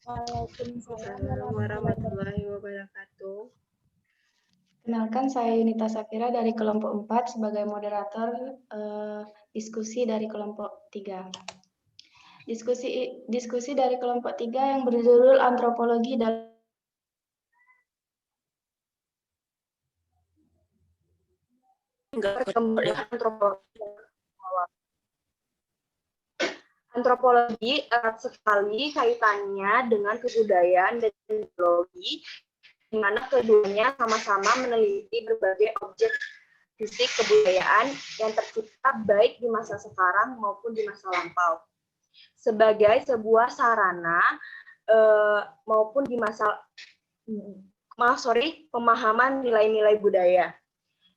Waalaikumsalam warahmatullahi wabarakatuh. Kenalkan, saya Yunita Safira dari kelompok 4 sebagai moderator diskusi dari kelompok 3. Diskusi dari kelompok 3 yang berjudul antropologi dalam Antropologi erat sekali kaitannya dengan kebudayaan dan teknologi, di mana keduanya sama-sama meneliti berbagai objek fisik kebudayaan yang tercipta baik di masa sekarang maupun di masa lampau. Sebagai sebuah sarana maupun di pemahaman nilai-nilai budaya.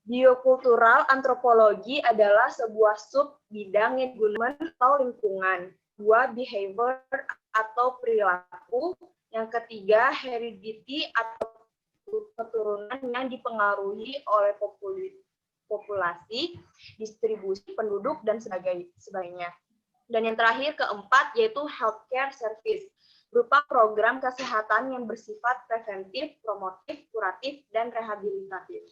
Biokultural antropologi adalah sebuah sub bidang environment atau lingkungan. 2. Behavior atau perilaku. Yang ketiga, heredity atau keturunan yang dipengaruhi oleh populasi, distribusi penduduk, dan sebagainya. Dan yang terakhir, keempat, yaitu healthcare service, berupa program kesehatan yang bersifat preventif, promotif, kuratif, dan rehabilitatif.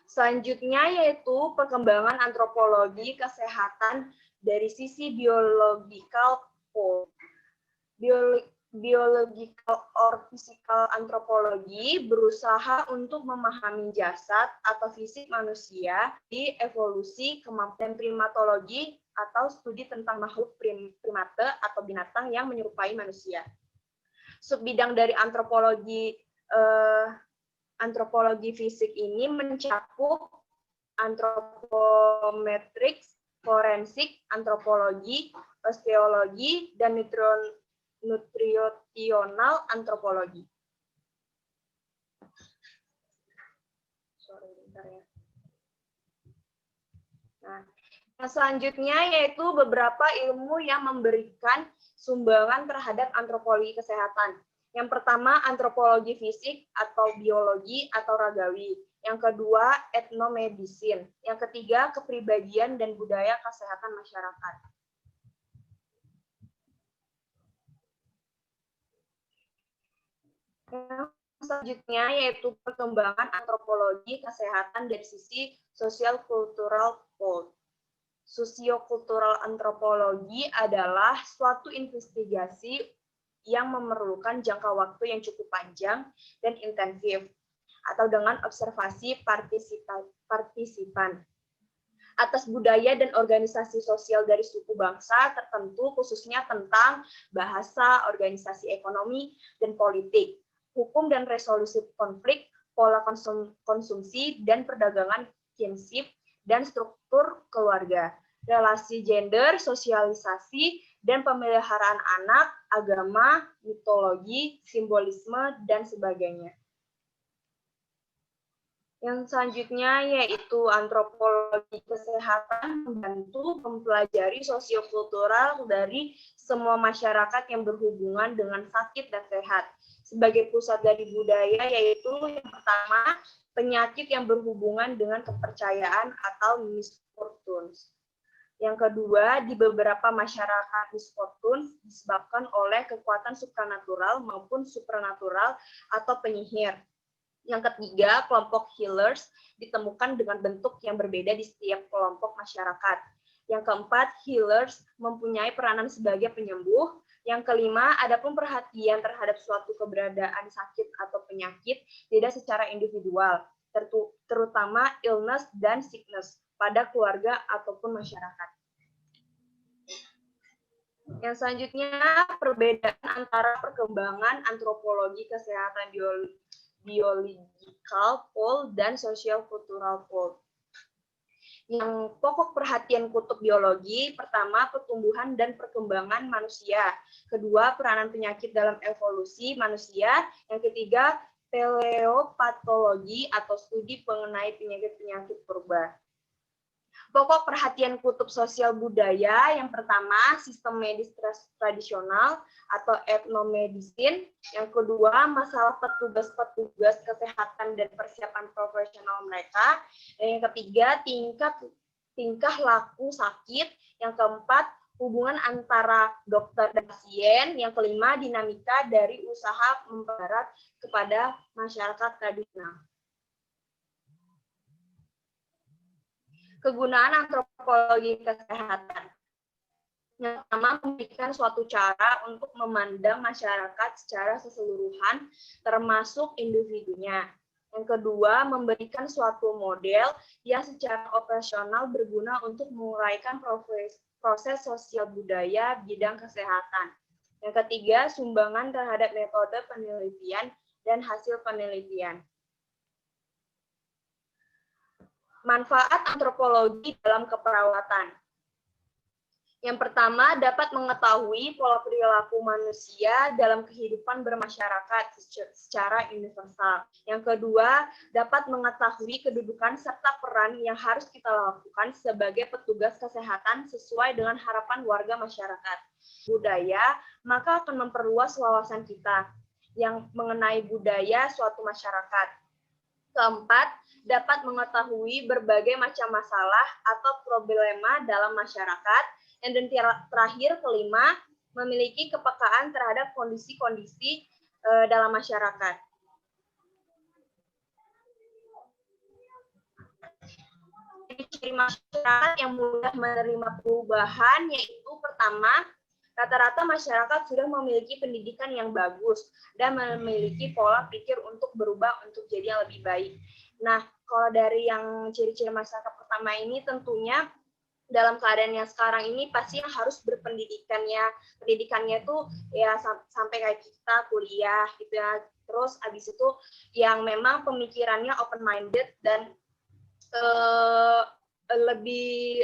Selanjutnya yaitu perkembangan antropologi kesehatan dari sisi biological pole. Biological or physical antropologi berusaha untuk memahami jasad atau fisik manusia di evolusi kemampuan primatologi atau studi tentang makhluk primate atau binatang yang menyerupai manusia. Subbidang dari antropologi fisik ini mencakup anthropometrics, forensik, antropologi, osteologi, dan nutritional antropologi. Nah, yang selanjutnya yaitu beberapa ilmu yang memberikan sumbangan terhadap antropologi kesehatan. Yang pertama, antropologi fisik atau biologi atau ragawi. Yang kedua, etnomedicine. Yang ketiga, kepribadian dan budaya kesehatan masyarakat. Yang selanjutnya yaitu perkembangan antropologi kesehatan dari sisi sosial-kultural pole. Sosiokultural antropologi adalah suatu investigasi yang memerlukan jangka waktu yang cukup panjang dan intensif, atau dengan observasi partisipan atas budaya dan organisasi sosial dari suku bangsa tertentu, khususnya tentang bahasa, organisasi ekonomi, dan politik, hukum dan resolusi konflik, pola konsumsi dan perdagangan kinship, dan struktur keluarga, relasi gender, sosialisasi, dan pemeliharaan anak, agama, mitologi, simbolisme, dan sebagainya. Yang selanjutnya yaitu antropologi kesehatan membantu mempelajari sosiokultural dari semua masyarakat yang berhubungan dengan sakit dan sehat. Sebagai pusat dari budaya yaitu yang pertama, penyakit yang berhubungan dengan kepercayaan atau misfortunes. Yang kedua, di beberapa masyarakat misfortunes disebabkan oleh kekuatan supranatural maupun supranatural atau penyihir. Yang ketiga, kelompok healers ditemukan dengan bentuk yang berbeda di setiap kelompok masyarakat. Yang keempat, healers mempunyai peranan sebagai penyembuh. Yang kelima, adapun perhatian terhadap suatu keberadaan sakit atau penyakit tidak secara individual, terutama illness dan sickness pada keluarga ataupun masyarakat. Yang selanjutnya, perbedaan antara perkembangan antropologi kesehatan biological pole dan social cultural pole. Yang pokok perhatian kutub biologi, pertama, pertumbuhan dan perkembangan manusia. Kedua, peranan penyakit dalam evolusi manusia. Yang ketiga, paleopatologi atau studi mengenai penyakit-penyakit purba. Pokok perhatian kutub sosial budaya, yang pertama, sistem medis tradisional atau etnomedicine. Yang kedua, masalah petugas-petugas kesehatan dan persiapan profesional mereka. Dan yang ketiga, tingkah laku sakit. Yang keempat, hubungan antara dokter dan pasien. Yang kelima, dinamika dari usaha mempererat kepada masyarakat tradisional. Kegunaan antropologi kesehatan. Yang pertama, memberikan suatu cara untuk memandang masyarakat secara keseluruhan, termasuk individunya. Yang kedua, memberikan suatu model yang secara operasional berguna untuk menguraikan proses sosial budaya bidang kesehatan. Yang ketiga, sumbangan terhadap metode penelitian dan hasil penelitian. Manfaat antropologi dalam keperawatan. Yang pertama, dapat mengetahui pola perilaku manusia dalam kehidupan bermasyarakat secara universal. Yang kedua, dapat mengetahui kedudukan serta peran yang harus kita lakukan sebagai petugas kesehatan sesuai dengan harapan warga masyarakat. Budaya, maka akan memperluas wawasan kita yang mengenai budaya suatu masyarakat. Keempat, dapat mengetahui berbagai macam masalah atau problema dalam masyarakat. Dan terakhir, kelima, memiliki kepekaan terhadap kondisi-kondisi dalam masyarakat. Ciri masyarakat yang mudah menerima perubahan yaitu pertama, rata-rata masyarakat sudah memiliki pendidikan yang bagus dan memiliki pola pikir untuk berubah untuk jadi yang lebih baik. Nah, kalau dari yang ciri-ciri masyarakat pertama ini tentunya dalam keadaan yang sekarang ini pasti yang harus berpendidikan ya. Pendidikannya tuh ya sampai kayak kita kuliah gitu ya. Terus habis itu yang memang pemikirannya open minded dan lebih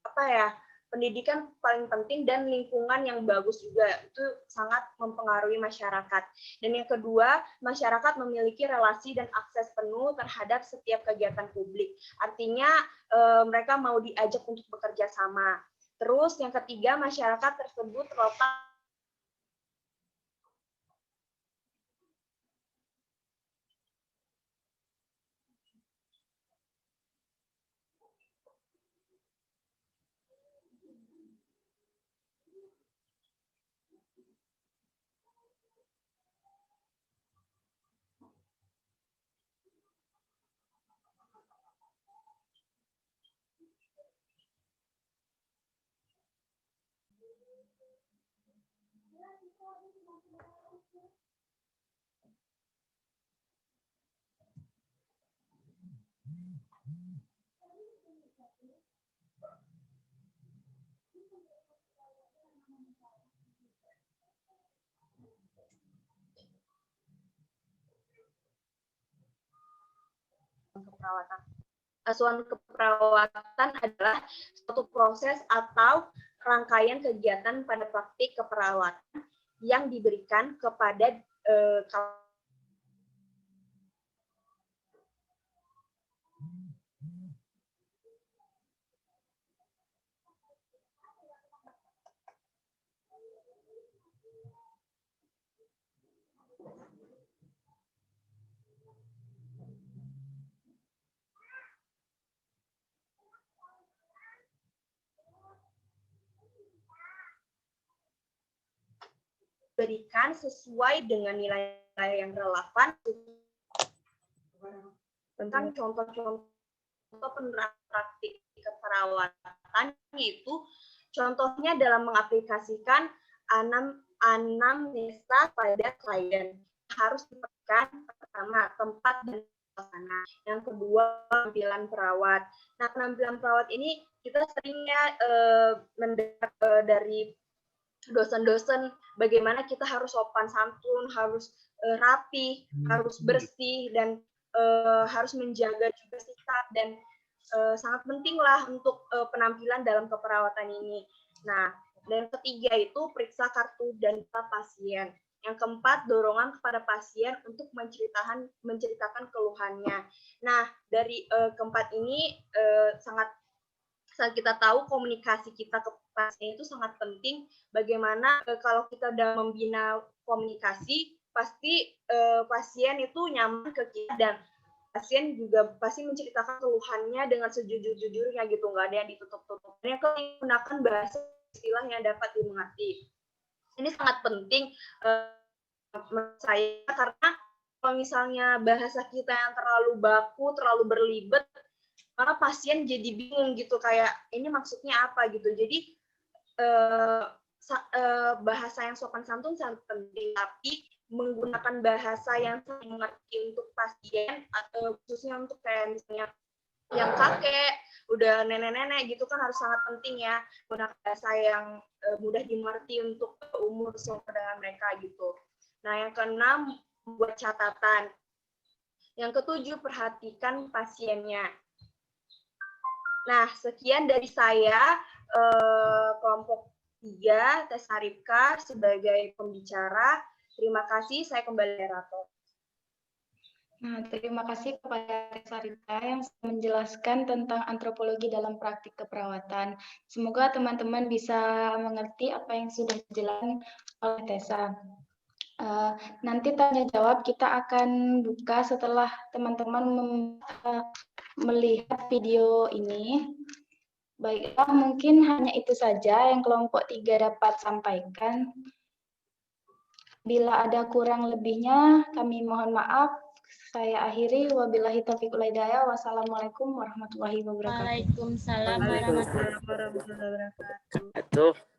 apa ya, pendidikan paling penting dan lingkungan yang bagus juga itu sangat mempengaruhi masyarakat. Dan yang kedua, masyarakat memiliki relasi dan akses penuh terhadap setiap kegiatan publik. Artinya mereka mau diajak untuk bekerja sama. Terus yang ketiga, masyarakat tersebut terletak keperawatan. Asuhan keperawatan adalah suatu proses atau rangkaian kegiatan pada praktik keperawatan yang diberikan kepada berikan sesuai dengan nilai-nilai yang relevan tentang contoh-contoh penerapan praktik keperawatan, yaitu contohnya dalam mengaplikasikan anamnesa pada klien. Harus diberikan pertama tempat dan suasana. Yang kedua, penampilan perawat. Nah, penampilan perawat ini kita seringnya mendengar dari dosen-dosen bagaimana kita harus sopan santun, harus rapi, harus bersih, dan harus menjaga juga sikap, dan sangat penting lah untuk penampilan dalam keperawatan ini. Nah, dan ketiga itu periksa kartu dan data pasien. Yang keempat, dorongan kepada pasien untuk menceritakan keluhannya. Nah, dari keempat ini sangat kita tahu komunikasi kita ke pasien itu sangat penting. Bagaimana kalau kita udah membina komunikasi, pasti pasien itu nyaman ke kita, dan pasien juga pasti menceritakan keluhannya dengan sejujur-jujurnya gitu, nggak ada yang ditutup-tutup. Yang gunakan bahasa istilah yang dapat dimengerti. Ini sangat penting menurut saya, karena kalau misalnya bahasa kita yang terlalu baku, terlalu berlibet, maka pasien jadi bingung gitu, kayak ini maksudnya apa gitu. Jadi bahasa yang sopan santun sangat penting, tapi menggunakan bahasa yang mengerti untuk pasien, atau khususnya untuk kayak misalnya yang kakek, udah nenek-nenek gitu kan harus sangat penting ya, menggunakan bahasa yang mudah dimengerti untuk umur seumuran mereka gitu. Nah, yang keenam, buat catatan. Yang ketujuh, perhatikan pasiennya. Nah, sekian dari saya, kelompok 3, Tes Haripka sebagai pembicara. Terima kasih, saya kembali moderator. Nah, terima kasih kepada Tes Haripka yang menjelaskan tentang antropologi dalam praktik keperawatan. Semoga teman-teman bisa mengerti apa yang sudah dijelaskan oleh Tessa. Nanti tanya jawab kita akan buka setelah teman-teman melihat video ini. Baiklah, mungkin hanya itu saja yang kelompok 3 dapat sampaikan. Bila ada kurang lebihnya, kami mohon maaf. Saya akhiri. Wabillahi taufiq wal hidayah. Wassalamualaikum warahmatullahi wabarakatuh. Waalaikumsalam Waalaikumsalam warahmatullahi wabarakatuh.